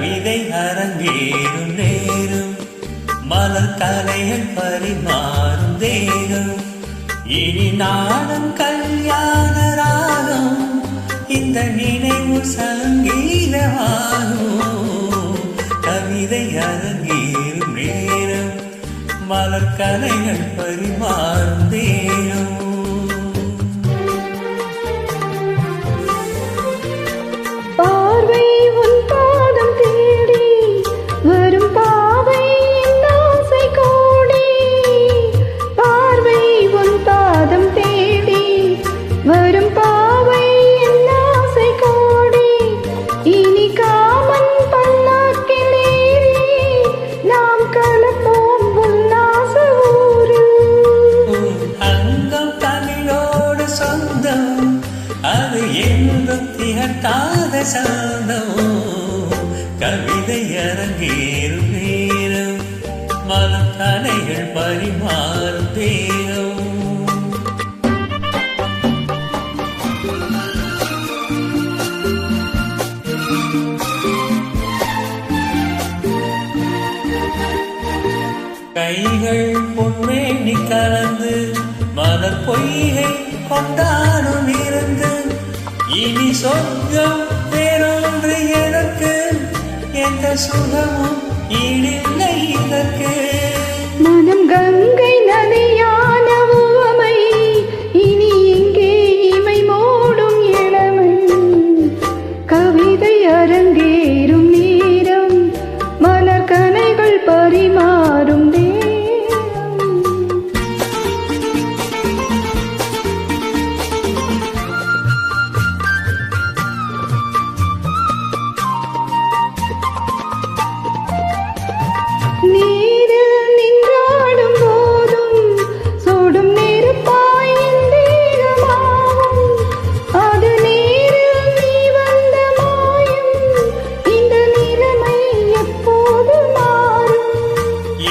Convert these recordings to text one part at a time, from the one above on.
கவிதை அரங்கேறும் நேரும் மலர் கலைகள் பரிமாறும் தேகம் இனி நாடும் கல்யாண ராகம் இந்த நினைவு சங்கீதமாகும் கவிதை அரங்கேறும் நேரம் மலர் கலைகள் பரிமாறும் தேகம் அது என்றும் திகட்டாத சந்தம் கவிதை அரங்கேறும் நேரம் மனம் கலைகள் பரிமாறும் தேகம் கைகள் பொன்மேனி கலந்து மலர் பொய்கை கொண்டாடும் இருந்து இனி சொர்க்கம் வேறொன்று எனக்கு எந்த சுகமும் ஈடில்லை இதற்கு மனம் கங்கை நதியான உவமை இனி இங்கே இமை மூடும் இளமை கவிதை அரங்கேறும் நேரம் மலர் கனைகள் பரிமாறும் நீரில் நின்றாடும் போதும் சூடும் நெருப்பாயின் தேகமாகும் அது நீரில் நீ வந்த மாயம் இந்த நிலைமை எப்போது மாறும்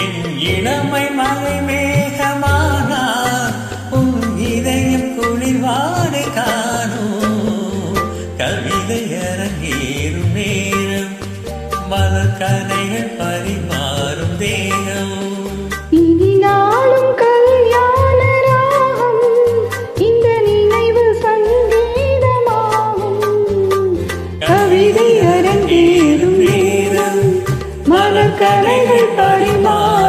என் இளமை மலை மேகமானார் உன் இதயம் குளிர்வாடை காணும் கவிதை அரங்கேறும் நேரம் மலர் கலைகள் பரிமாறும் தேகம் இனி நாளும் கல்யாண ராகம் இந்த நினைவு சங்கீதமாகும் கவிதை அரங்கேறும் நேரம் மலர் கலைகள் பரிமாறும்